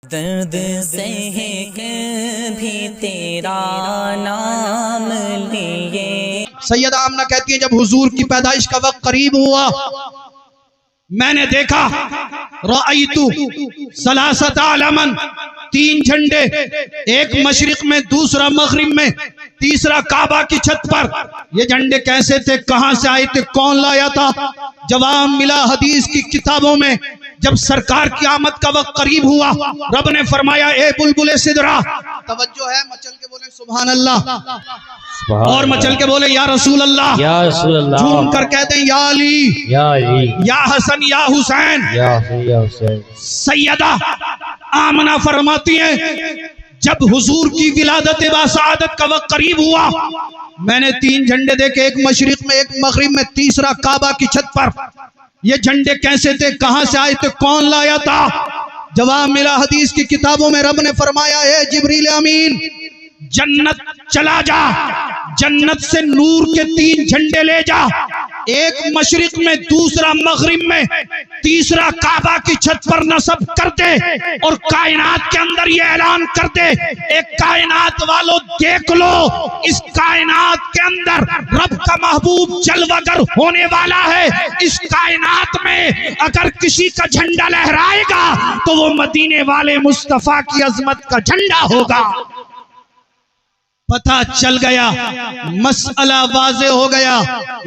दर्द सह भी तेरा नाम लिए। सैयदा आमना कहती है जब हुजूर की पैदाइश का वक्त करीब हुआ मैंने देखा रअयतु सलासत आलमन, 3 झंडे, एक मशरिक में, दूसरा मगरिब में, तीसरा काबा की छत पर। ये झंडे कैसे थे, कहां से आए थे, कौन लाया था? जवाब मिला हदीस की किताबों में। जब सरकार की आमद का वक्त करीब हुआ रब ने फरमाया ए बुलबुले सिदरा, तवज्जो है, मचल के बोले सुभान अल्लाह, और मचल के बोले या रसूल अल्लाह, या रसूल अल्लाह, झूम कर कहते हैं या अली, या अली, या हसन, या हुसैन, या हुसैन। सैयदा आमना फरमाती हैं जब हुजूर की विलादत बासादत का वक्त करीब हुआ मैंने 3 झंडे देखे, एक मशरिक में, एक मगरिब में, तीसरा काबा की छत पर। ये झंडे कैसे थे, कहां से आए थे, कौन लाया था? जवाब मिला हदीस की किताबों में। रब ने फरमाया है जिब्रील अमीन जन्नत चला जा, जन्नत से नूर के 3 झंडे ले जा, एक मशरिक में, दूसरा मगरिब में, तीसरा काबा की छत पर नस्ब कर दे और कायनात के अंदर ये ऐलान कर दे, एक कायनात वालों देख लो, इस कायनात के अंदर रब का महबूब जलवागर होने वाला है। इस कायनात में अगर किसी का झंडा लहराएगा तो वो मदीने वाले मुस्तफा की अजमत का झंडा होगा। पता चल गया, मसला वाज़े हो गया।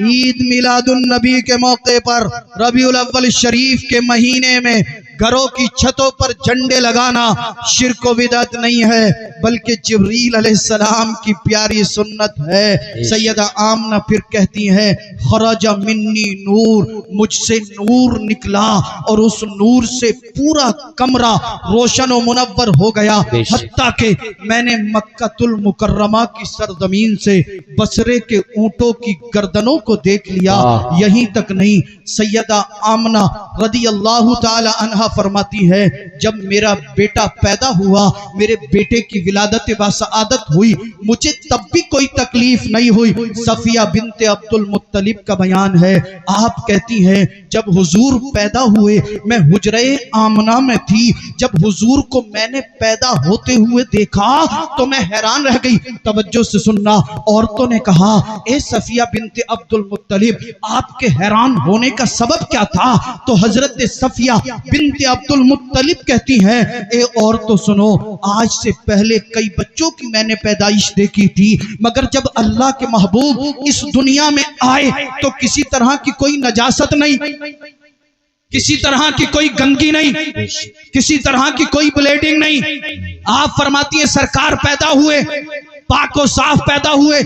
ईद मिलादुन नबी के मौके पर रबीउल अव्वल शरीफ के महीने में घरों की छतों पर झंडे लगाना शिर्क व बिदअत नहीं है बल्कि जिब्रील अलैहिस्सलाम की प्यारी सुन्नत है। सैयदा आमना फिर कहती हैं खरजा मिन्नी नूर, मुझसे नूर निकला और उस नूर से पूरा कमरा रोशन व मुनव्वर हो गया, हत्ता के मैंने मक्कातुल मुकर्रमा की सरजमीन से बसरे के ऊंटों की गर्दनों को देख लिया। यहीं तक नहीं, सैयदा आमना रदियल्लाहु ताला अन्हा फरमाती है जब मेरा बेटा पैदा हुआ, मेरे बेटे की विलादत बासआदत हुई, मुझे तब भी कोई तकलीफ नहीं हुई। सफिया बिनते अब्दुल मुत्तलिब का बयान है, आप कहती हैं जब हुजूर पैदा हुए मैं हुजरे आमना में थी, जब हुजूर को मैंने पैदा होते हुए देखा तो मैं हैरान रह गई। तवज्जो से सुनना, औरतों ने कहा ए सफिया बिनते अब्दुल मुत्तलिब आपके हैरान होने का सबब क्या था? तो हजरत सफिया बिनते अब्दुल मुत्तलिब कहती हैं ए औरतों सुनो, आज से पहले कई बच्चों की मैंने पैदाइश देखी थी, मगर जब अल्लाह के महबूब इस दुनिया में आए तो किसी तरह की कोई नजासत नहीं, किसी तरह की कोई गंदगी नहीं, किसी तरह की कोई ब्लीडिंग नहीं। आप फरमाती है सरकार पैदा हुए पाको साफ पैदा हुए,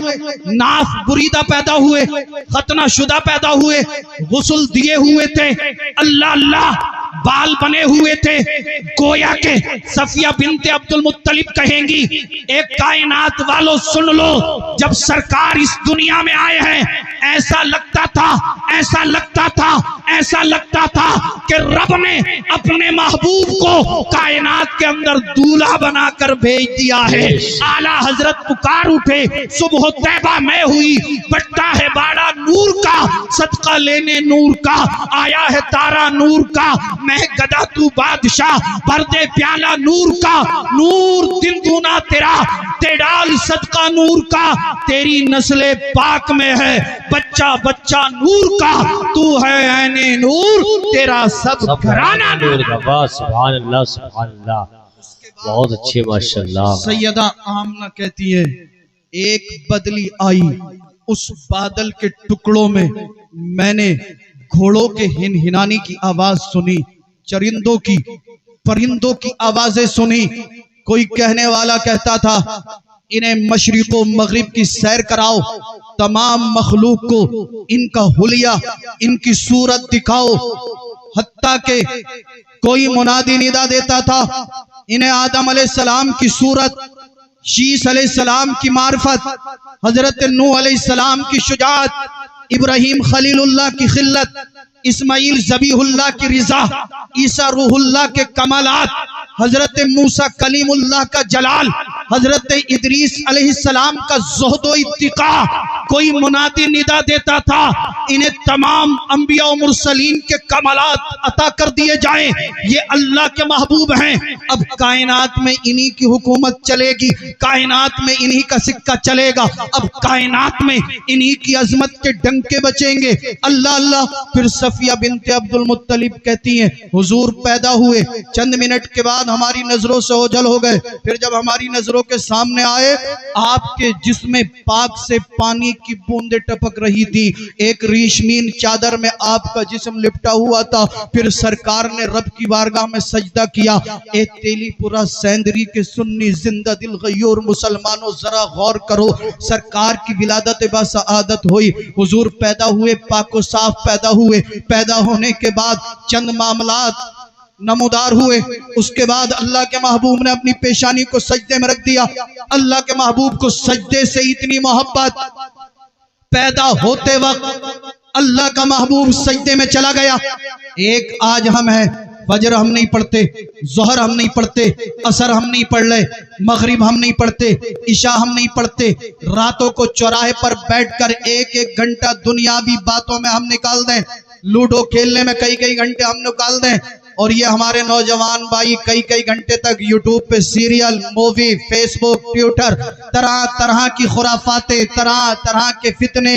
नाफ बुरीदा पैदा हुए, खतना शुदा पैदा हुए, गुस्ल दिए हुए थे, अल्लाह अल्लाह बाल बने हुए थे, गोया के सफिया बिनते अब्दुल मुत्तलिब कहेंगी एक कायनात वालों सुन लो, जब सरकार इस दुनिया में आए हैं ऐसा लगता था, ऐसा लगता था, ऐसा लगता था कि रब ने अपने महबूब को कायनात के अंदर दूल्हा बनाकर भेज दिया है। आला हजरत पुकार उठे सुबह तैबा में हुई, बटता है बाड़ा नूर का, सदका लेने नूर का, आया है तारा नूर का, मैं गदा तू बादशाह, भर दे प्याला नूर का, नूर दिन दूना तेरा, तेडाल सदका नूर का, तेरी नस्ले पाक में है, बच्चा बच्चा नूर का, तू है ऐने नूर, तेरा सब घराना नूर का। वाह सुभान अल्लाह, सुभान अल्लाह, बहुत अच्छे माशाअल्लाह। सैयदा आमना कहती है एक बदली आई, उस बादल के टुकड़ों में मैंने घोड़ों के हिनहिनाने की आवाज सुनी, चरिंदों की, परिंदों की आवाजें सुनी। कोई कहने वाला कहता था इन्हें मशरिको मगरिब की सैर कराओ, तमाम मखलूक को इनका हुलिया, इनकी सूरत दिखाओ। हत्ता के कोई मुनादी निदा देता था इन्हें आदम अलैहिस्सलाम की सूरत, शीस अलैहिस्सलाम की मार्फत, हजरत नूह अलैहिस्सलाम की शुजाअत, इब्राहिम खलीलुल्लाह की खिल्लत, इस्माइल ज़बीहुल्लाह की रिजा, ईसा रूहुल्लाह के कमालात, हजरत मूसा कलीमुल्लाह का जलाल, हजरत इदरीस अलैहिस्सलाम का ज़ुहद व इत्तिका, कोई मुनादी निदा देता था इन्हें तमाम अंबिया और मुरसलीन के कमालात अता कर दिए जाएं, ये अल्लाह के महबूब हैं। अब कायनात में इन्हीं की हुकूमत चलेगी, कायनात में इन्हीं का सिक्का चलेगा, अब कायनात में इन्हीं की अजमत के डंके बचेंगे। अल्लाह अल्लाह। फिर सफिया बिनते अब्दुल मुत्तलिब कहती हैं, हुजूर पैदा हुए, चंद मिनट के बाद हमारी नजरों से ओझल हो गए। फिर जब हमारी नजरों के सामने आए, आपके जिस्म पाक से पानी की बूंदें टपक रही थी, एक रेशमीन चादर में आपका जिस्म लिपटा हुआ था। फिर सरकार ने रब की बारगाह में सजदा किया। ए तेलीपुरा सेंदरी के सुन्नी जिंदा दिल गयूर मुसलमानों, जरा गौर करो, सरकार की विलादत बासआदत हुई, हुजूर पैदा हुए, पाको साफ पैदा हुए। पैदा होने के बाद चंद मामलात नमूदार हुए, उसके बाद अल्लाह के महबूब ने अपनी पेशानी को सजदे में रख दिया। अल्लाह के महबूब को सजदे से इतनी मोहब्बत, पैदा होते वक्त अल्लाह का महबूब सजदे में चला गया। एक आज हम हैं, फजर हम नहीं पढ़ते, जोहर हम नहीं पढ़ते, असर हम नहीं पढ़ रहे, मगरिब हम नहीं पढ़ते, इशा हम नहीं पढ़ते, रातों को चौराहे पर बैठकर एक एक घंटा दुनियावी बातों में हम निकाल दें, लूडो खेलने में कई कई घंटे हम निकाल दें, और ये हमारे नौजवान भाई कई कई घंटे तक यूट्यूब पे सीरियल, मूवी, फेसबुक, ट्विटर, तरह तरह की खुराफातें, तरह तरह के फितने,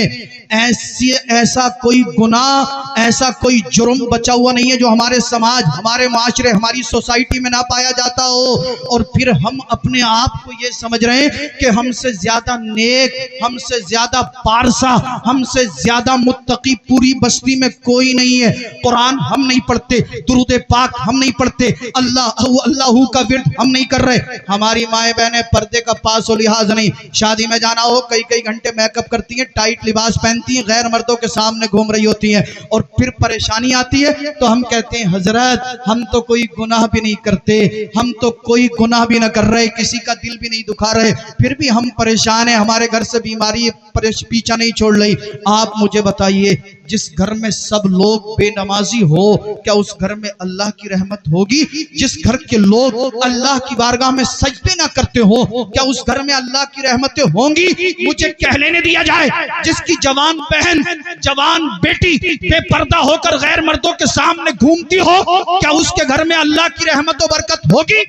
ऐसा कोई गुनाह, ऐसा कोई जुर्म बचा हुआ नहीं है जो हमारे समाज, हमारे माशरे, हमारी सोसाइटी में ना पाया जाता हो। और फिर हम अपने आप को ये समझ रहे हैं कि हमसे ज्यादा नेक, हमसे ज्यादा पारसा, हमसे ज्यादा मुत्तकी पूरी बस्ती में कोई नहीं है। कुरान हम नहीं पढ़ते, दुरूद पाक हम नहीं पढ़ते, अल्लाह का विर्द हम नहीं कर रहे, हमारी माए बहनें पर्दे का पास हो लिहाज नहीं, शादी में जाना हो कई कई घंटे मेकअप करती हैं, टाइट लिबास पहनती हैं, गैर मर्दों के सामने घूम रही होती हैं, और फिर परेशानी आती है तो हम कहते हैं हजरत हम तो कोई गुनाह भी नहीं करते, हम तो कोई गुनाह भी ना कर रहे, किसी का दिल भी नहीं दुखा रहे, फिर भी हम परेशान हैं, हमारे घर से बीमारी पीछा नहीं छोड़ रही। आप मुझे बताइए, जिस घर में सब लोग बेनमाजी हो, क्या उस घर में अल्लाह की रहमत होगी? जिस घर के लोग अल्लाह की बारगाह में सजदे ना करते हो, क्या उस घर में अल्लाह की रहमतें होंगी? मुझे कह लेने दिया जाए, जिसकी जवान बहन, जवान बेटी बेपर्दा होकर गैर मर्दों के सामने घूमती हो, क्या उसके घर में अल्लाह की रहमत और बरकत होगी?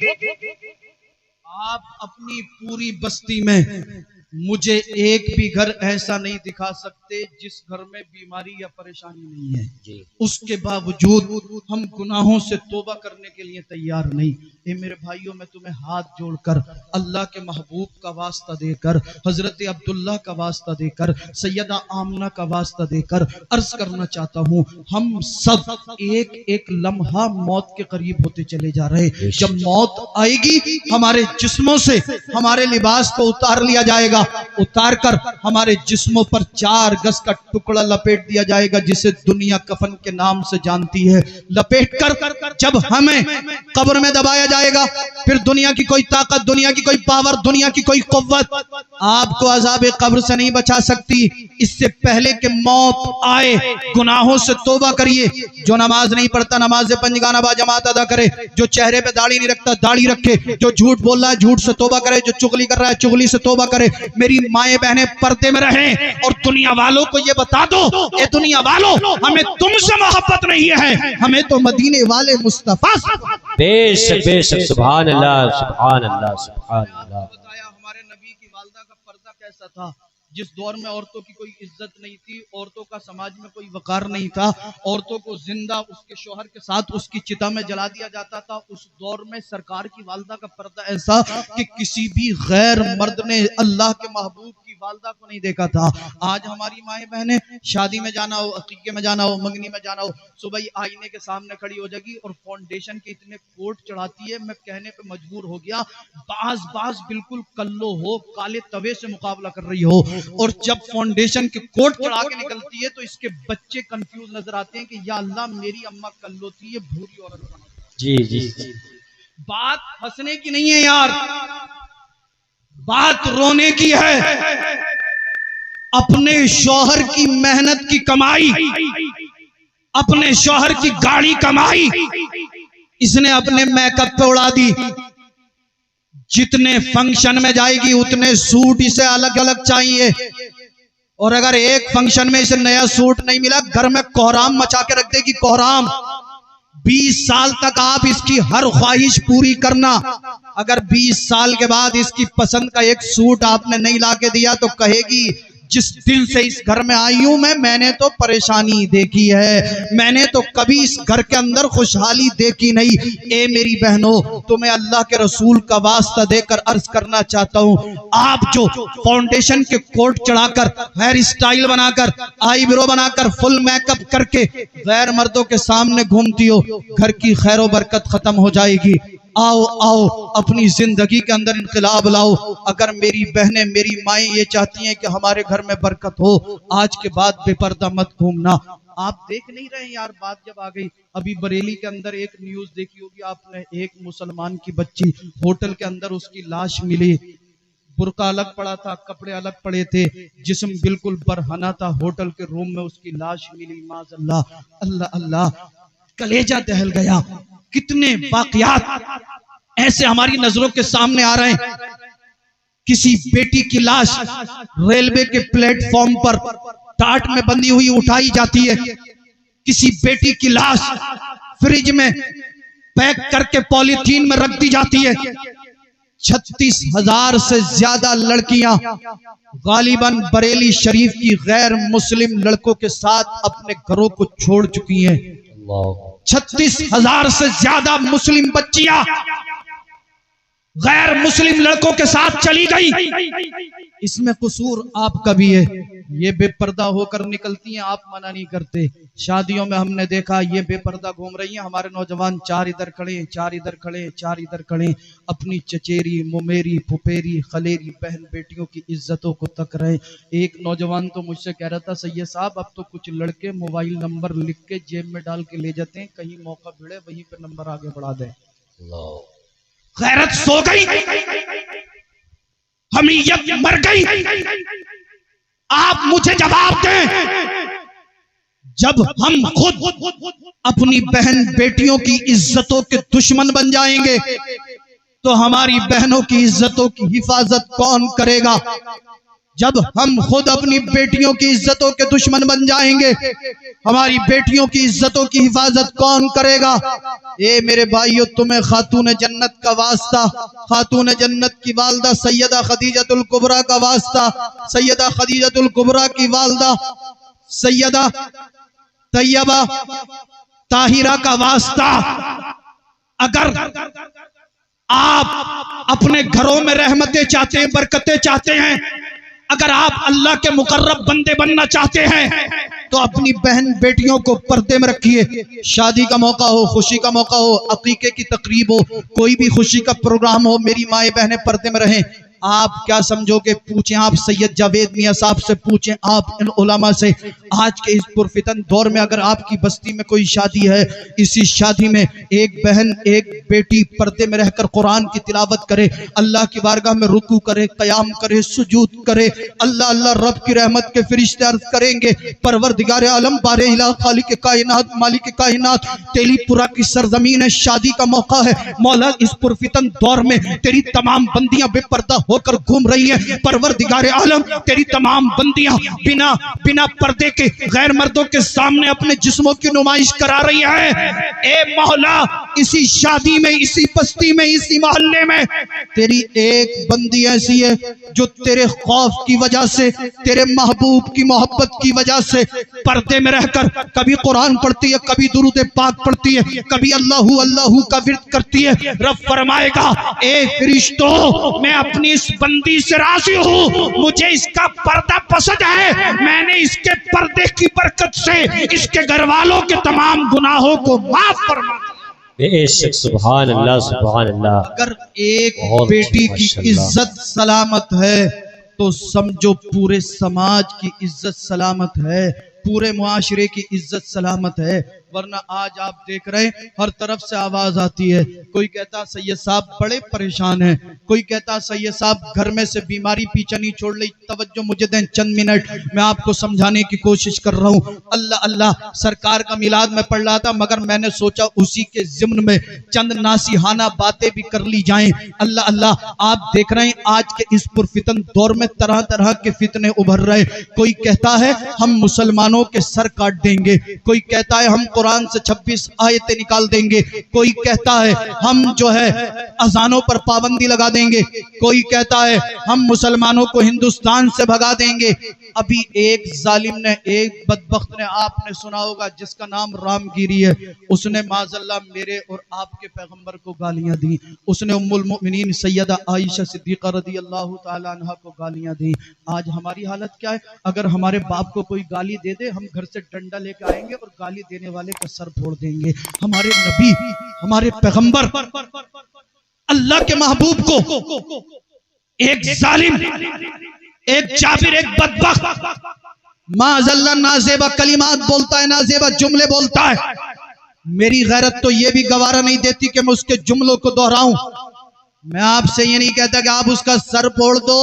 आप अपनी पूरी बस्ती में मुझे एक भी घर ऐसा नहीं दिखा सकते जिस घर में बीमारी या परेशानी नहीं है जी। उसके बावजूद हम गुनाहों से तौबा करने के लिए तैयार नहीं। ए मेरे भाइयों, मैं तुम्हें हाथ जोड़कर अल्लाह के महबूब का वास्ता देकर, हजरत अब्दुल्ला का वास्ता देकर, सैयदा आमना का वास्ता देकर अर्ज करना चाहता हूँ, हम सब एक एक लम्हा मौत के करीब होते चले जा रहे। जब मौत आएगी, हमारे जिस्मों से हमारे लिबास को उतार लिया जाएगा, उतार कर हमारे जिस्मों पर 4 गज का टुकड़ा लपेट दिया जाएगा, जिसे दुनिया कफन के नाम से जानती है। लपेट कर जब हमें कब्र में दबाया जाएगा, फिर दुनिया की कोई ताकत, दुनिया की कोई पावर, दुनिया की कोई कुव्वत आपको अज़ाब कब्र से नहीं बचा सकती। इससे पहले कि मौत आए, गुनाहों से तौबा करिए। जो नमाज नहीं पढ़ता, नमाज से पंजगाना बाजमात अदा करे। जो चेहरे पे दाढ़ी नहीं रखता, दाढ़ी रखे। जो झूठ बोल रहा है, झूठ से तौबा करे। जो चुगली कर रहा है, चुगली से तौबा करे। मेरी माए बहनें पर्दे में रहें, और दुनिया वालों को ये बता दो, ए दुनिया वालों, हमें तुमसे मोहब्बत नहीं है, हमें तो मदीने वाले मुस्तफा बेशक बेशक, सुभान अल्लाह, सुभान अल्लाह, सुभान अल्लाह। बताया हमारे नबी की वालदा का पर्दा कैसा था। जिस दौर में औरतों की कोई इज्जत नहीं थी, औरतों का समाज में कोई वकार नहीं था, औरतों को जिंदा उसके शौहर के साथ उसकी चिता में जला दिया जाता था, उस दौर में सरकार की वालदा का पर्दा ऐसा कि किसी भी गैर मर्द ने अल्लाह के महबूब की वालदा को नहीं देखा था। आज हमारी माएँ बहनें शादी में जाना हो, अकीके में जाना हो, मंगनी में जाना हो, सुबह ही आईने के सामने खड़ी हो जाएगी और फाउंडेशन के इतने कोट चढ़ाती है, मैं कहने पे मजबूर हो गया, बाज बिल्कुल कल्लो हो, काले तवे से मुकाबला कर रही हो। और जब फाउंडेशन के कोट चढ़ा के निकलती है तो इसके बच्चे कंफ्यूज नजर आते हैं कि या अल्लाह, मेरी अम्मा कल्लो थी, ये भूरी औरत। जी जी, बात हंसने की नहीं है यार, बात रोने की है। अपने शौहर की मेहनत की कमाई, अपने शौहर की गाड़ी कमाई, इसने अपने मेकअप पे उड़ा दी। जितने फंक्शन में जाएगी उतने सूट इसे अलग अलग चाहिए। और अगर एक फंक्शन में इसे नया सूट नहीं मिला, घर में कोहराम मचा के रख देगी, कोहराम। 20 साल तक आप इसकी हर ख्वाहिश पूरी करना। अगर 20 साल के बाद इसकी पसंद का एक सूट आपने नहीं लाके दिया तो कहेगी जिस दिल से इस घर में आई हूं मैंने तो परेशानी देखी है, मैंने तो कभी इस घर के अंदर खुशहाली देखी नहीं। ए मेरी बहनों, तुम्हें अल्लाह के रसूल का वास्ता देकर अर्ज करना चाहता हूं, आप जो फाउंडेशन के कोट चढ़ाकर, हेयर स्टाइल बनाकर, आईब्रो बनाकर, फुल मेकअप करके गैर मर्दों के सामने घूमती हो, घर की खैरो बरकत खत्म हो जाएगी। आओ आओ, अपनी जिंदगी के अंदर इनकलाब लाओ। अगर मेरी बहनें, मेरी माएँ ये चाहती हैं कि हमारे घर में बरकत हो, आज के बाद बेपर्दा मत घूमना। आप देख नहीं रहे यार, बात जब आ गई, अभी बरेली के अंदर एक न्यूज देखी होगी आपने, एक मुसलमान की बच्ची, होटल के अंदर उसकी लाश मिली, बुर्का अलग पड़ा था, कपड़े अलग पड़े थे, जिस्म बिल्कुल बरहना था, होटल के रूम में उसकी लाश मिली। माज़अल्लाह, अल्लाह अल्लाह, कलेजा दहल गया। कितने वाकयात ऐसे हमारी नजरों के सामने आ रहे हैं। किसी बेटी की लाश रेलवे के प्लेटफॉर्म पर टाट में बंधी हुई उठाई जाती है, किसी बेटी की लाश फ्रिज में पैक करके पॉलीथीन में रख दी जाती है। 36,000 से ज्यादा लड़कियां गालिबन बरेली शरीफ की गैर मुस्लिम लड़कों के साथ अपने घरों को छोड़ चुकी हैं। 36,000 से ज्यादा मुस्लिम बच्चियां गैर मुस्लिम लड़कों के साथ चली गई। इसमें कसूर आपका भी है। ये बेपर्दा होकर निकलती हैं, आप मना नहीं करते। शादियों में हमने देखा ये बेपर्दा घूम रही हैं, हमारे नौजवान 4 इधर खड़े, 4 इधर खड़े, 4 इधर खड़े, अपनी चचेरी, मुमेरी, फुफेरी, खलेरी बहन बेटियों की इज्जतों को तक रहे। एक नौजवान तो मुझसे कह रहा था, सैयद साहब अब तो कुछ लड़के मोबाइल नंबर लिख के जेब में डाल के ले जाते हैं, कहीं मौका भिड़े वहीं पे नंबर आगे बढ़ा दे। गैरत सो गई, हमीयत मर गई। आप मुझे जवाब दें, जब हम खुद अपनी बहन बेटियों की इज्जतों के दुश्मन बन जाएंगे तो हमारी बहनों की इज्जतों की हिफाजत कौन करेगा? जब हम खुद अपनी बेटियों की इज्जतों के दुश्मन बन जाएंगे, हमारी बेटियों की इज्जतों की हिफाजत कौन करेगा? ए मेरे भाइयों, तुम्हें खातून जन्नत का वास्ता, खातून जन्नत की वालदा सैयदा खदीजतुल कुबरा का वास्ता, सैयदा खदीजतुल कुबरा की वालदा सैयदा तैयबा ताहिरा का वास्ता, अगर आप अपने घरों में रहमतें चाहते हैं, बरकतें चाहते हैं, अगर आप अल्लाह के मुकर्रब बंदे बनना चाहते हैं तो अपनी बहन बेटियों को पर्दे में रखिए। शादी का मौका हो, खुशी का मौका हो, अकीके की तकरीब हो, कोई भी खुशी का प्रोग्राम हो, मेरी माए बहनें पर्दे में रहें। आप क्या समझोगे? पूछें, आप सैयद जावेद मियां साहब से पूछें, आप इन उलमा से। आज के इस पुरफितन दौर में अगर आपकी बस्ती में कोई शादी है, इसी शादी में एक बहन एक बेटी पर्दे में रहकर कुरान की तिलावत करे, अल्लाह की बारगाह में रुकू करे, कयाम करे, सुजूद करे, अल्लाह अल्लाह, रब की रहमत के फरिश्ते अर्ज करेंगे, परवरदिगार आलम बारे इलाह खालिक कायनात मालिक कायनात, तेलीपुरा की सरजमीन है, शादी का मौका है। मौला इस पुरफितन दौर में तेरी तमाम बंदियां बेपर्दा होकर घूम रही है, परवरदिगार आलम तेरी तमाम बंदियां बिना बिना पर्दे के गैर मर्दों के सामने अपने जिस्मों की नुमाइश करा रही है। ए मौला, इसी शादी में, इसी बस्ती में, इसी मोहल्ले में तेरी एक बंदी ऐसी है जो तेरे खौफ की वजह से, तेरे महबूब की मोहब्बत की वजह से पर्दे में रहकर कभी कुरान पढ़ती है, कभी दुरूद पाक पढ़ती है, कभी अल्लाहू अल्लाहू का विर्द करती है। रब फरमाएगा, ए फरिश्तों, मैं अपनी इस बंदी से राजी हूँ, मुझे इसका पर्दा पसंद है, मैंने इसके पर्दे की बरकत से इसके घर वालों के तमाम गुनाहों को माफ फरमा। बेशक, सुभान अल्लाह, सुभान अल्लाह। अगर एक बेटी की इज्जत सलामत है तो समझो पूरे समाज की इज्जत सलामत है, पूरे मुआशरे की इज्जत सलामत है। वरना आज आप देख रहे हैं हर तरफ से आवाज आती है। कोई कहता सैयद साहब बड़े परेशान हैं, कोई कहता सैयद साहब घर में से बीमारी पीछे नहीं छोड़ ली। तवज्जो मुझे दें चंद मिनट, मैं आपको समझाने की कोशिश कर रहा हूँ। अल्लाह अल्लाह, सरकार का मिलाद में पढ़ रहा था, मगर मैंने सोचा उसी के ज़िम्न में चंद नासिहाना बातें भी कर ली जाएं। अल्लाह अल्लाह, आप देख रहे हैं आज के इस पुरफितन दौर में तरह तरह के फितने उभर रहे। कोई कहता है हम मुसलमानों के सर काट देंगे, कोई कहता है हम कुरान से 26 आयतें निकाल देंगे, कोई कहता है हम जो है अजानों पर पाबंदी लगा देंगे, कोई कहता है हम मुसलमानों को हिंदुस्तान से भगा देंगे। अभी एक जालिम ने, एक बदबख्त ने, आपने सुना होगा जिसका नाम रामगिरी है, उसने माज़अल्लाह मेरे और आपके पैगंबर को गालियां दी। उसने उम्मुल मोमिनीन सैयदा आयशा सिद्दीक़ा रज़ियल्लाहु ताला अन्हा को गालियां दी। आज हमारी हालत क्या है? अगर हमारे बाप को कोई गाली दे दे, हम घर से डंडा लेके आएंगे और गाली देने वाले का सर फोड़ देंगे। हमारे नबी, हमारे पैगंबर, अल्लाह के महबूब को एक जालिम, एक जाबिर, एक बदबख्त माज़अल्लाह नाज़ेबा कलिमात बोलता है, नाज़ेबा जुमले बोलता है। मेरी गैरत तो ये भी गवारा नहीं देती कि मैं उसके जुमलों को दोहराऊं। मैं आपसे ये नहीं कहता कि आप उसका सर फोड़ दो,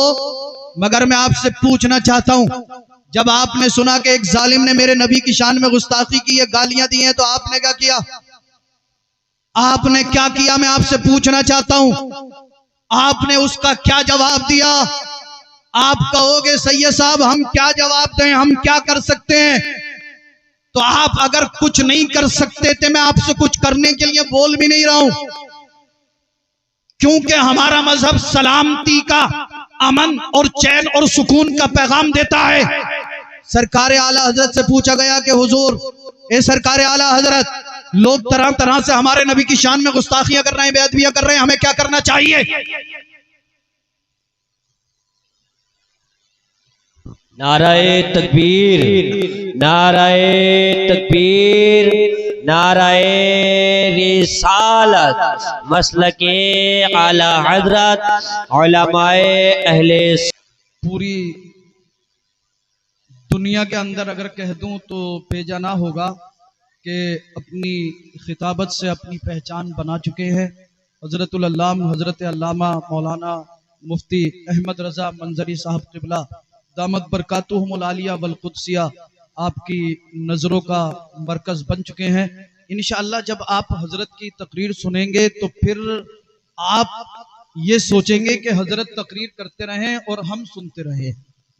मगर मैं आपसे पूछना चाहता हूं, जब आपने सुना कि एक जालिम ने मेरे नबी की शान में गुस्ताखी की है, गालियां दी हैं, तो आपने क्या किया? आपने क्या किया? मैं आपसे पूछना चाहता हूं, आपने उसका क्या जवाब दिया? आप कहोगे सैयद साहब हम क्या जवाब दें, हम क्या कर सकते हैं? तो आप अगर कुछ नहीं कर सकते थे, मैं आपसे कुछ करने के लिए बोल भी नहीं रहा हूं, क्योंकि हमारा मजहब सलामती का, अमन और चैन और सुकून का पैगाम देता है। सरकार आला हजरत से पूछा गया कि हुजूर, ए सरकार आला हजरत, लोग तरह तरह से हमारे नबी की शान में गुस्ताखियां कर रहे हैं, बेअदबियां कर रहे हैं, हमें क्या करना चाहिए? नाराए तकबीर, नाराए तकबीर, नाराए रिसालत, मसलके आला हजरत उलमाए अहले। पूरी दुनिया के अंदर अगर कह दूं तो बेजा ना होगा कि अपनी खिताबत से अपनी पहचान बना चुके हैं हजरतुल अल्लाम हजरत अल्लामा मौलाना मुफ्ती अहमद रजा मंजरी साहब क़िबला दामत बरकातुहुमुल आलिया वल कुद्सिया आपकी नज़रों का मरकज़ बन चुके हैं। इंशाअल्लाह जब आप हजरत की तकरीर सुनेंगे तो फिर आप ये सोचेंगे कि हजरत तकरीर करते रहें और हम सुनते रहें।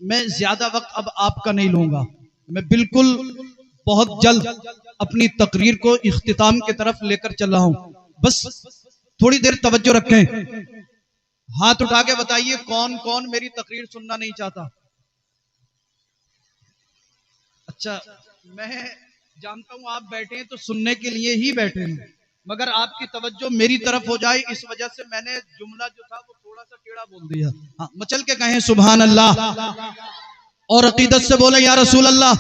मैं ज्यादा वक्त अब आपका नहीं लूंगा, मैं बिल्कुल बहुत जल्द अपनी तकरीर को इख्तिताम की तरफ लेकर चल रहा हूं। बस थोड़ी देर तवज्जो रखें। हाथ उठा के बताइए कौन कौन मेरी तकरीर सुनना नहीं चाहता? अच्छा, मैं जानता हूं आप बैठे हैं तो सुनने के लिए ही बैठे हैं, मगर आपकी तवज्जो मेरी तरफ हो जाए इस वजह से मैंने जुमला जो था वो थोड़ा सा टेढ़ा बोल दिया। हाँ, मचल के कहें सुभान अल्लाह और अकीदत से बोले या रसूल अल्लाह।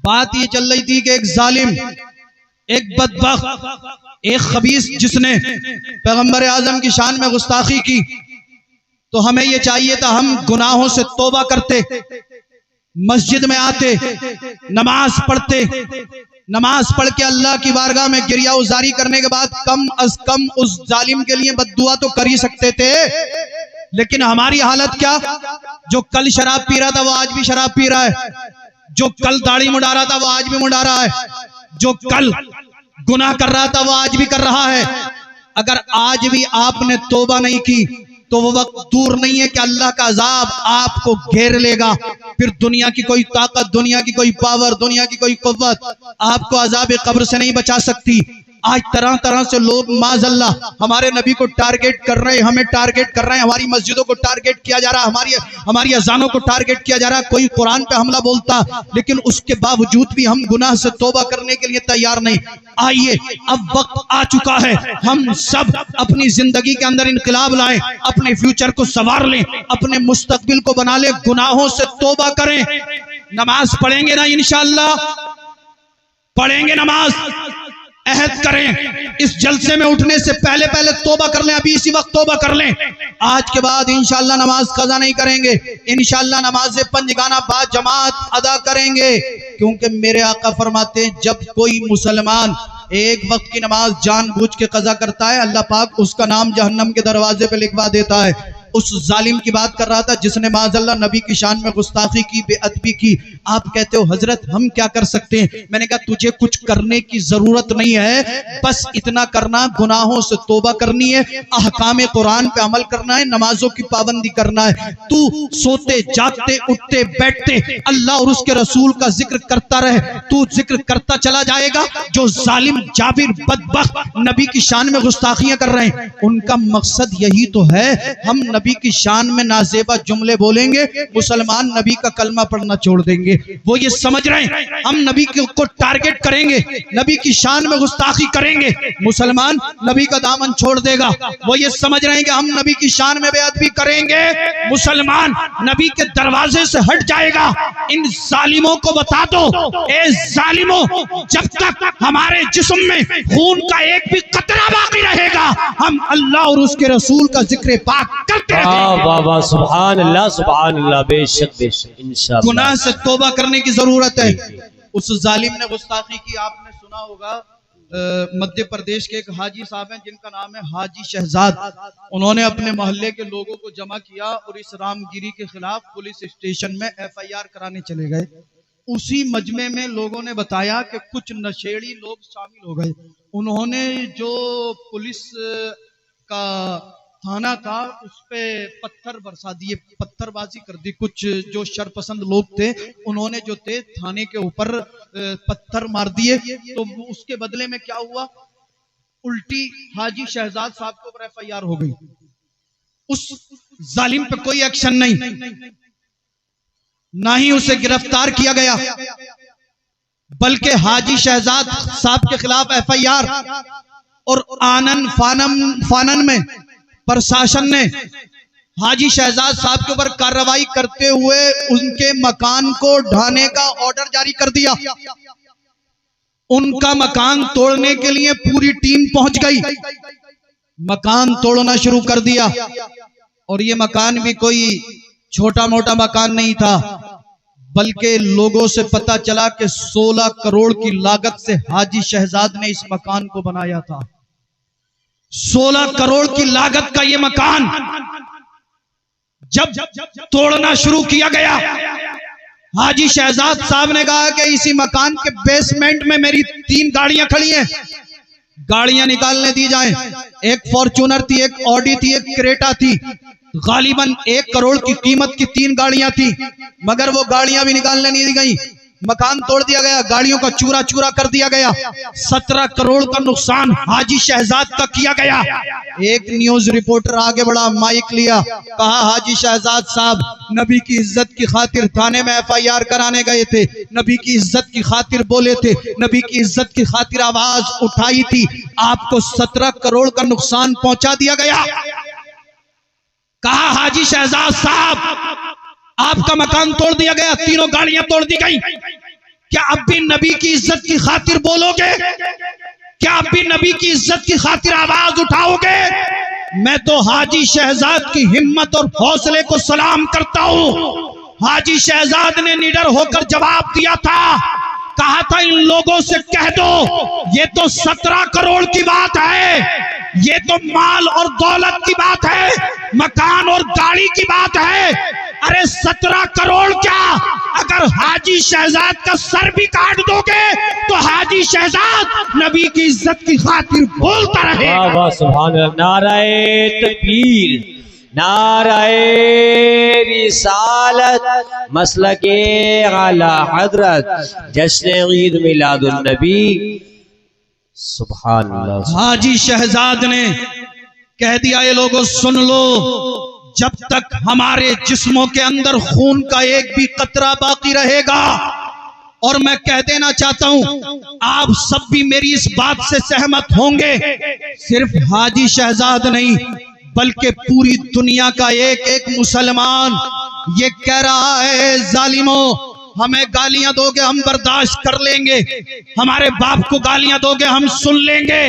बात ये चल रही थी कि एक जालिम, एक बदबख्त, एक खबीस जिसने पैगंबर आजम की शान में गुस्ताखी की, तो हमें ये चाहिए था हम गुनाहों से तौबा करते, मस्जिद में आते, नमाज पढ़ते, नमाज पढ़ के अल्लाह की बारगाह में गिरिया उजारी करने के बाद कम अज कम उस जालिम के लिए बद्दुआ तो कर ही सकते थे। लेकिन हमारी हालत क्या? जो कल शराब पी रहा था वो आज भी शराब पी रहा है, जो कल दाढ़ी मुंडा रहा था वो आज भी मुंडा रहा है, जो कल गुनाह कर रहा था वो आज भी कर रहा है। अगर आज भी आपने तौबा नहीं की तो वो वक्त दूर नहीं है कि अल्लाह का अजाब आपको घेर लेगा। फिर दुनिया की कोई ताकत, दुनिया की कोई पावर, दुनिया की कोई कुव्वत आपको अजाब कब्र से नहीं बचा सकती। आज तरह तरह से लोग माज़अल्लाह हमारे नबी को टारगेट कर रहे हैं, हमें टारगेट कर रहे हैं, हमारी मस्जिदों को टारगेट किया जा रहा है, हमारी अजानों को टारगेट किया जा रहा है। कोई कुरान पे हमला बोलता, लेकिन उसके बावजूद भी हम गुनाह से तौबा करने के लिए तैयार नहीं। आइए, अब वक्त आ चुका है हम सब अपनी जिंदगी के अंदर इनकलाब लाएं, अपने फ्यूचर को संवार लें, अपने मुस्तकबिल को बना लें, गुनाहों से तौबा करें। नमाज पढ़ेंगे ना? इंशाअल्लाह पढ़ेंगे नमाज। अहद करें, इस जलसे में उठने से पहले पहले तौबा कर लें, अभी इसी वक्त तौबा कर लें। आज के बाद इंशाअल्लाह नमाज कज़ा नहीं करेंगे, इंशाअल्लाह नमाज पंजगाना बा जमात अदा करेंगे, क्योंकि मेरे आका फरमाते हैं जब कोई मुसलमान एक वक्त की नमाज जानबूझ के कज़ा करता है, अल्लाह पाक उसका नाम जहन्नम के दरवाजे पे लिखवा देता है। उस जालिम की बात कर रहा था जिसने माज़अल्लाह नबी की शान में गुस्ताखी की, बेअदबी की। आप कहते हो हजरत हम क्या कर सकते हैं? मैंने कहा तुझे कुछ करने की जरूरत नहीं है, बस इतना करना, गुनाहों से तौबा करनी है, अहकाम कुरान पे अमल करना है, नमाजों की पाबंदी करना है। तू सोते जागते उठते बैठते अल्लाह और उसके रसूल का जिक्र करता रहे, तू जिक्र करता चला जाएगा। जो जालिम जाबिर बदबख्त नबी की शान में गुस्ताखियां कर रहे हैं, उनका मकसद यही तो है हम नबी की शान में नाजेबा जुमले बोलेंगे, मुसलमान नबी का कलमा पढ़ना छोड़ देंगे। वो ये समझ रहे हैं हम नबी को टारगेट करेंगे, नबी की शान में गुस्ताखी करेंगे, मुसलमान नबी का दामन छोड़ देगा। वो ये समझ रहे हैं कि हम नबी की शान में बेअदबी करेंगे, मुसलमान नबी के दरवाजे से हट जाएगा। इन जालिमों को बता दो, ए जालिमों, जब तक हमारे जिस्म में खून का एक भी कतरा बाकी रहेगा, हम अल्लाह और उसके रसूल का जिक्र पाक करते वाह सुभान अल्लाह सुभान अल्लाह। बेशक बेशक इंशाअल्लाह गुनाह से तौबा करने की जरूरत है। उस जालिम ने गुस्ताखी की, आपने सुना होगा मध्य प्रदेश के एक हाजी साहब हैं जिनका नाम है हाजी शहजाद। उन्होंने अपने मोहल्ले के लोगों को जमा किया और इस रामगिरी के खिलाफ पुलिस स्टेशन में FIR कराने चले गए। उसी मजमे में लोगों ने बताया कि कुछ नशेड़ी लोग शामिल हो गए। उन्होंने जो पुलिस का थाना था उस पे पत्थर बरसा दिए, पत्थरबाजी कर दी। कुछ जो शरपसंद लोग थे उन्होंने जो थे थाने के ऊपर पत्थर मार दिए। तो उसके बदले में क्या हुआ, उल्टी हाजी शहजाद साहब के ऊपर FIR हो गई। उस जालिम पे कोई एक्शन नहीं, ना ही उसे गिरफ्तार किया गया, बल्कि हाजी शहजाद साहब के खिलाफ FIR और आनन फानन में प्रशासन ने हाजी शहजाद साहब के ऊपर कार्रवाई करते हुए उनके मकान को ढाने का ऑर्डर जारी कर दिया। उनका मकान तोड़ने के लिए पूरी टीम पहुंच गई, मकान तोड़ना शुरू कर दिया। और ये मकान भी कोई छोटा मोटा मकान नहीं था, बल्कि लोगों से पता चला कि 16 करोड़ की लागत से हाजी शहजाद ने इस मकान को बनाया था। 16 करोड़ की लागत का ये मकान जब तोड़ना शुरू किया गया, हाजी शहजाद साहब ने कहा कि इसी मकान के बेसमेंट में मेरी 3 गाड़ियां खड़ी हैं, गाड़ियां निकालने दी जाएं। एक फॉर्च्यूनर थी, एक ऑडी थी, एक क्रेटा थी। गालिबन 1 करोड़ की कीमत की 3 गाड़ियां थी, मगर वो गाड़ियां भी निकालने नहीं दी गई। मकान तोड़ दिया गया, गाड़ियों का चूरा चूरा कर दिया गया। 17 करोड़ का नुकसान हाजी शहजाद का किया गया। एक न्यूज रिपोर्टर आगे बढ़ा, माइक लिया, कहा हाजी शहजाद साहब नबी की इज्जत की खातिर थाने में FIR कराने गए थे, नबी की इज्जत की खातिर बोले थे, नबी की इज्जत की खातिर आवाज उठाई थी, आपको 17 करोड़ का नुकसान पहुंचा दिया गया। कहा हाजी शहजाद साहब आपका मकान तोड़ दिया गया, 3 गाड़ियां तोड़ दी गई, क्या अब भी नबी की इज्जत की खातिर बोलोगे? क्या अब भी नबी की इज्जत की खातिर आवाज उठाओगे? मैं तो हाजी शहजाद की हिम्मत और हौसले को सलाम करता हूं। हाजी शहजाद ने निडर होकर जवाब दिया था, कहा था इन लोगों से कह दो ये तो 17 करोड़ की बात है, ये तो माल और दौलत की बात है, मकान और गाड़ी की बात है। अरे 17 करोड़ क्या, अगर हाजी शहजाद का सर भी काट दोगे तो हाजी शहजाद नबी की इज्जत की खातिर बोलता रहेगा। वाह सुभान अल्लाह। नाराए तकबीर, नाराए रिसालत, मसलके आला हजरत, जश्न ईद मिलादुन नबी। सुभान अल्लाह। हाजी शहजाद ने कह दिया, ये लोगों सुन लो, जब तक हमारे जिस्मों के अंदर खून का एक भी कतरा बाकी रहेगा, और मैं कह देना चाहता हूं आप सब भी मेरी इस बात से सहमत होंगे, सिर्फ हाजी शहजाद नहीं बल्कि पूरी दुनिया का एक एक मुसलमान ये कह रहा है, जालिमों हमें गालियां दोगे हम बर्दाश्त कर लेंगे, हमारे बाप को गालियां दोगे हम सुन लेंगे,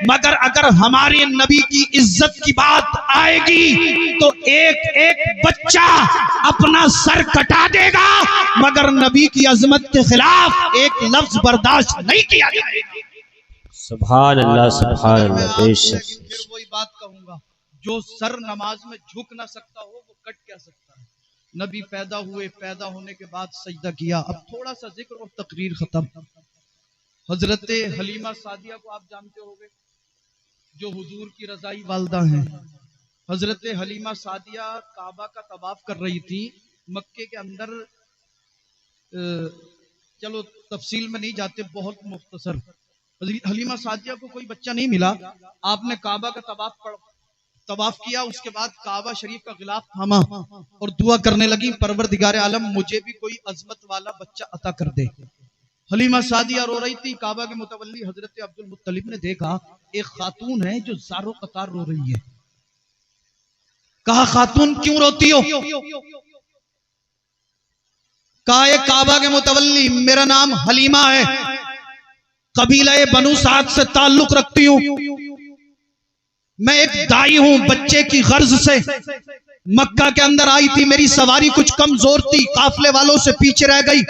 मगर अगर हमारे नबी की इज्जत की बात आएगी तो एक एक बच्चा अपना सर कटा देगा, मगर नबी की अजमत के खिलाफ एक लफ्ज बर्दाश्त नहीं किया जाएगा। सुभान अल्लाह, सुभान अल्लाह। बेशक फिर वही बात कहूंगा, जो सर नमाज में झुक ना सकता हो वो कट क्या सकता है। नबी पैदा हुए, पैदा होने के बाद सजदा किया। अब थोड़ा सा जिक्र और तकरीर खत्म। हजरत हलीमा सादिया को आप जानते होंगे, जो हुजूर की रजाई वालदा हैं। हजरत हलीमा सादिया काबा का तवाफ कर रही थी मक्के के अंदर। चलो तफसील में नहीं जाते, बहुत मुख्तसर। हलीमा सादिया को कोई बच्चा नहीं मिला। आपने काबा का तवाफ किया, उसके बाद काबा शरीफ का गिलाफ थामा और दुआ करने लगी, परवरदिगार आलम मुझे भी कोई अजमत वाला बच्चा अता कर दे। हलीमा सादिया रो रही थी। काबा के मुतवल्ली हजरत अब्दुल मुत्तलिब ने देखा एक खातून है जो ज़ारो कतार रो रही है। कहा खातून क्यों रोती हो? कहा ये काबा के मुतवल्ली मेरा नाम हलीमा है, कबीला बनु साद से ताल्लुक रखती हूं, मैं एक दाई हूं, बच्चे की गर्ज से मक्का के अंदर आई थी, मेरी सवारी कुछ कमजोर थी, काफले वालों से पीछे रह गई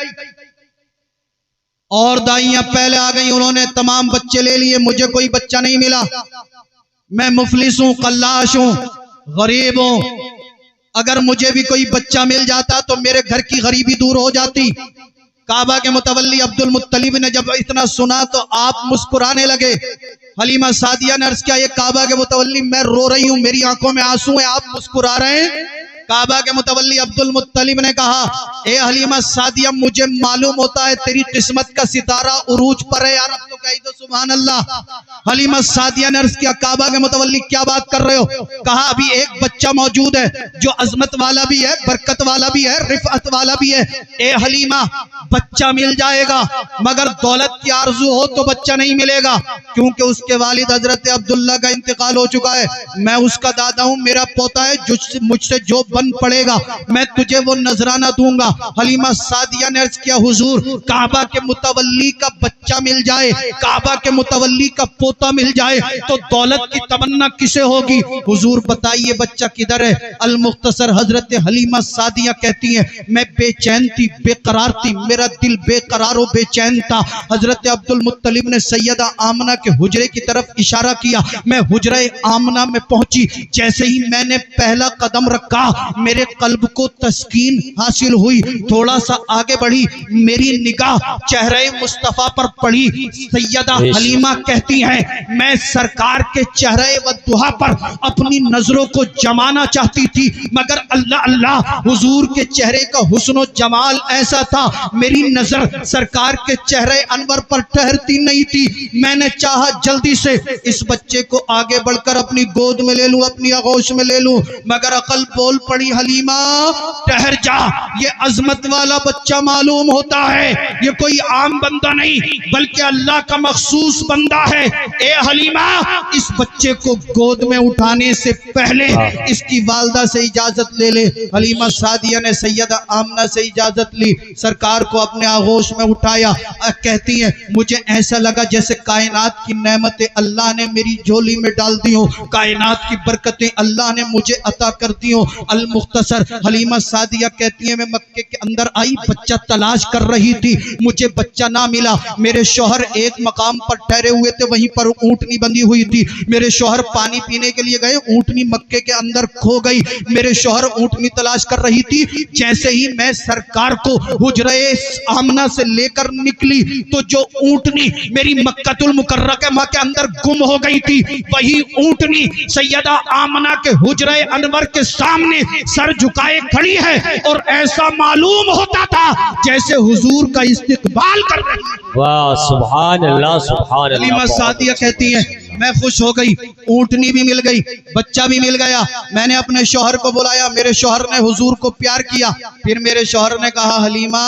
और दाइयां पहले आ गई, उन्होंने तमाम बच्चे ले लिए, मुझे कोई बच्चा नहीं मिला। मैं मुफलिस हूं, कल्लाश हूं, गरीब हूं, अगर मुझे भी कोई बच्चा मिल जाता तो मेरे घर की गरीबी दूर हो जाती। काबा के मुतवल्ली अब्दुल मुत्तलिब ने जब इतना सुना तो आप मुस्कुराने लगे। हलीमा सादिया ने अर्ज किया, ये काबा के मुतवल्ली मैं रो रही हूं, मेरी आंखों में आंसू है, आप मुस्कुरा रहे हैं। काबा के मुतवल्ली अब्दुल मुत्तलिब ने कहा, ए हलीमा सादिया मुझे मालूम होता है तेरी किस्मत का सितारा उरूज पर है, यार अब तो कही दो सुभान अल्लाह। हलीमा सादिया ने अर्ज किया, काबा के मुतवल्ली क्या बात कर रहे हो? कहा अभी एक बच्चा मौजूद है जो अजमत वाला भी है, बरकत वाला भी है, रिफअत वाला भी है। ए हलीमा बच्चा मिल जाएगा, मगर दौलत की आरजू हो तो बच्चा नहीं मिलेगा, क्योंकि उसके वालिद हजरत अब्दुल्ला का इंतकाल हो चुका है, मैं उसका दादा हूं, मेरा पोता है, मुझसे जो बन पड़ेगा मैं तुझे वो नजराना दूंगा। हलीमा सादिया ने अर्ज किया, हुजूर काबा के मुतवल्ली का बच्चा मिल जाए, काबा के मुतवल्ली का पोता मिल जाए तो दौलत की तमन्ना किसे होगी? हुजूर बताइए बच्चा किधर है? अल मुख्तसर हजरत हलीमा सादिया कहती हैं, मैं बेचैन थी, बेकरार थी, मेरा दिल बेकरार और बेचैन था। हजरत अब्दुल मुत्तलिब ने सैयदा आमना के हुजरे की तरफ इशारा किया, मैं हुजरे आमना में पहुंची। जैसे ही मैंने पहला कदम रखा मेरे कल्ब को तस्कीन हासिल हुई, थोड़ा सा आगे बढ़ी, मेरी निगाह चेहरे मुस्तफा पर पड़ी। सैयदा हलीमा कहती हैं, मैं सरकार के चेहरे व दुहा पर अपनी नजरों को जमाना चाहती थी, मगर अल्लाह अल्लाह हुजूर के चेहरे का हुस्न जमाल ऐसा था, मेरी नजर सरकार के चेहरे अनवर पर ठहरती नहीं थी। मैंने चाहा जल्दी से इस बच्चे को आगे बढ़कर अपनी गोद में ले लूं, अपनी आगोश में ले लूं, मगर अकल बोल पड़ी, हलीमा ठहर जा, ये अजमत वाला बच्चा मालूम होता है, ये कोई आम बंदा नहीं बल्कि अल्लाह का मखसूस बंदा है। ए हलीमा इस बच्चे को गोद में उठाने से पहले इसकी वालदा से इजाजत ले ले। हलीमा सादिया ने सैयदा आमना से इजाजत ली, सरकार को अपने आगोश में उठाया। कहती है, मुझे ऐसा लगा जैसे कायनात की नेमतें अल्लाह ने मेरी झोली में डाल दी हो, कायनात की बरकतें अल्लाह ने मुझे अता कर दी हो। अल मुख्तसर हलीमा सादिया कहती है, मैं मक्के के अंदर आई, बच्चा तलाश कर रही थी, मुझे बच्चा ना मिला। मेरे शौहर एक मकाम पर ठहरे हुए थे, वहीं पर ऊंटनी बंधी हुई थी, मेरे शौहर पानी पीने के लिए गए, ऊंटनी मक्के के अंदर खो गई। मेरे शौहर ऊंटनी तलाश कर रही थी, जैसे ही मैं सरकार को हुजरे आमना से लेकर निकली तो जो ऊंटनी मेरी मक्कतुल मुकर्रमा के अंदर गुम हो गई थी, वही ऊंटनी सैयदा आमना के हुजरे अनवर के सामने सर झुकाए खड़ी है और ऐसा मालूम होता था जैसे हुजूर का इस्तकबाल कर रही है। वाह सुभान अल्लाह, सुभान अल्लाह। हलीमा सादिया कहती है, मैं खुश हो गई, ऊँटनी भी मिल गई, बच्चा भी मिल गया। मैंने अपने शौहर को बुलाया, मेरे शौहर ने हुजूर को प्यार किया। फिर मेरे शौहर ने कहा, हलीमा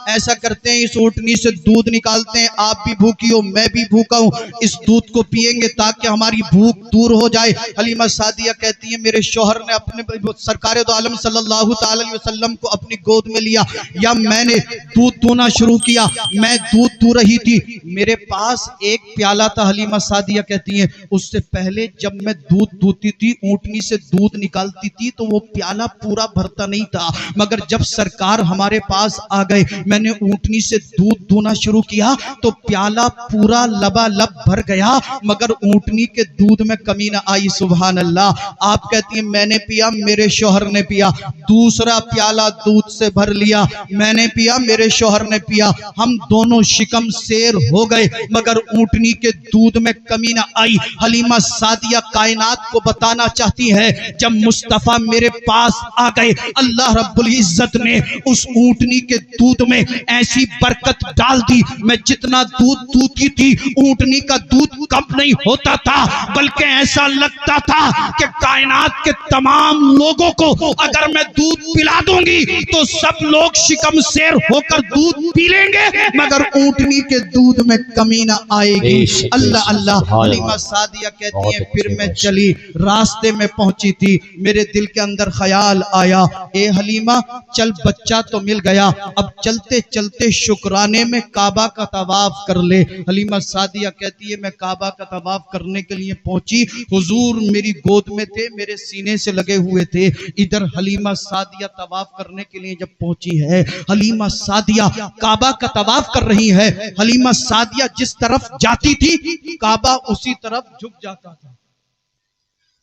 ऐसा करते हैं, इस ऊँटनी से दूध निकालते हैं, आप भी भूखी हो मैं भी भूखा हूँ, इस दूध को पिएंगे ताकि हमारी भूख दूर हो जाए। हलीमा सादिया कहती है, मेरे शौहर ने अपने सरकार दो आलम सल्लल्लाहु ताला अलैहि वसल्लम को अपनी गोद में लिया या मैंने दूध दूना शुरू किया। मैं दूध दू रही थी, मेरे पास एक प्याला था। हलीमा सादिया कहती है, उससे पहले जब मैं दूध दूती थी, ऊँटनी से दूध निकालती थी, तो वो प्याला पूरा भरता नहीं था, मगर जब सरकार हमारे पास आ गए, मैंने ऊँटनी से दूध दूना शुरू किया तो प्याला पूरा लबालब भर गया, मगर ऊँटनी के दूध में कमी ना आई। सुभान अल्लाह। आप कहती हैं, मैंने पिया, मेरे शौहर ने पिया, दूसरा प्याला दूध से भर लिया, मैंने पिया, मेरे शौहर ने पिया, हम दोनों शिकम शेर हो गए, मगर ऊँटनी के दूध में कमी ना आई। हलीमा सादिया कायनात को बताना चाहती है, जब मुस्तफा मेरे पास आ गए, अल्लाह रब्बुल इज्जत ने उस ऊँटनी के दूध में ऐसी बरकत डाल दी, मैं जितना दूध दूती थी ऊँटनी का दूध कम नहीं होता था, बल्कि ऐसा लगता था कि कायनात के तमाम लोगों को अगर मैं दूध पिला दूंगी तो सब लोग शिकम शेर होकर दूध पी लेंगे, मगर ऊँटनी के दूध में कमी ना आएगी। अल्लाह अल्लाह। हलीमा सादिया कहती है, फिर मैं चली, रास्ते में पहुंची थी, मेरे दिल के अंदर ख्याल आया, ए हलीमा चल, बच्चा तो मिल गया, अब चलते चलते शुक्राने में काबा का तवाफ कर ले। हलीमा सादिया कहती है, मैं काबा का तवाफ करने के लिए पहुंची, हुजूर मेरी गोद में थे, मेरे सीने से लगे हुए थे। इधर हलीमा सादिया तवाफ करने के लिए जब पहुंची है, हलीमा सादिया काबा का तवाफ कर रही है। हलीमा सादिया जिस तरफ जाती थी, काबा उसी तरफ झुक जाता था।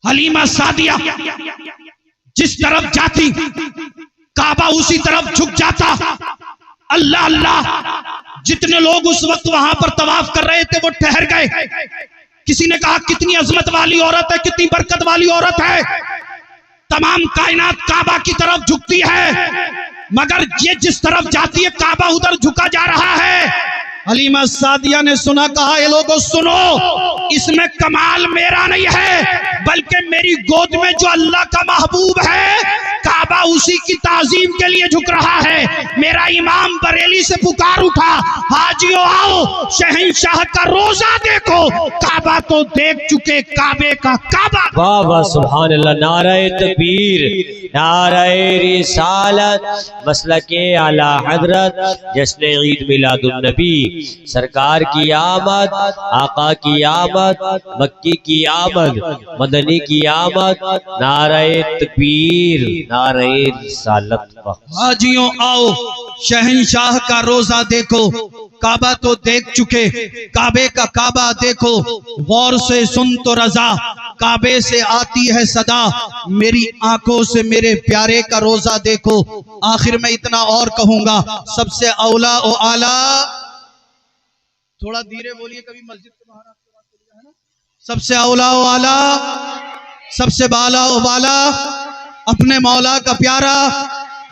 हलीमा सादिया जिस तरफ जाती, काबा उसी तरफ झुक जाता। अल्लाह अल्लाह। जितने लोग उस वक्त वहां पर तवाफ कर रहे थे वो ठहर गए। किसी ने कहा, कितनी अजमत वाली औरत है, कितनी बरकत वाली औरत है, तमाम कायनात काबा की तरफ झुकती है, मगर ये जिस तरफ जाती है काबा उधर झुका जा रहा है। हलीमा सादिया ने सुना, कहा, ये लोगों सुनो, इसमें कमाल मेरा नहीं है, बल्कि मेरी गोद में जो अल्लाह का महबूब है, काबा उसी की ताजीम के लिए झुक रहा है। मेरा इमाम बरेली से पुकार उठा, हाजियों आओ, शहंशाह का रोजा देखो, काबा तो देख चुके, काबे का काबा। वाह वाह सुभान अल्लाह। नारे तकबीर, नारे रिसालत, मसलके आला हजरत, जश्न ईद मिलादुन नबी, सरकार की आमद, आका की आमद, मक्की की आमद, मदनी की आमद, नारे तकबीर, नारे रिसालत। हाजियों आओ, शहंशाह का रोजा देखो, काबा तो देख चुके, काबे का काबा देखो, गौर से सुन तो रजा, काबे से आती है सदा, मेरी आंखों से मेरे प्यारे का रोजा देखो। आखिर में इतना और कहूंगा, सबसे औला ओ आला, थोड़ा धीरे बोलिए, कभी मस्जिद के बाहर आपके बात है ना। सबसे औला ओ आला, सबसे बाला ओ बाला, अपने मौला का प्यारा,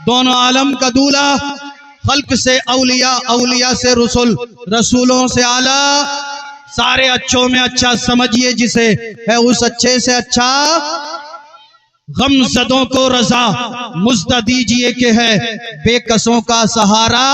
दोनों आलम का दूल्हा, खल्क से औलिया, औलिया से रसूल, रसूलों से आला, सारे अच्छों में अच्छा समझिए जिसे, है उस अच्छे से अच्छा, गमज़दों को रज़ा मुज़्दा दीजिए कि है बेकसों का सहारा।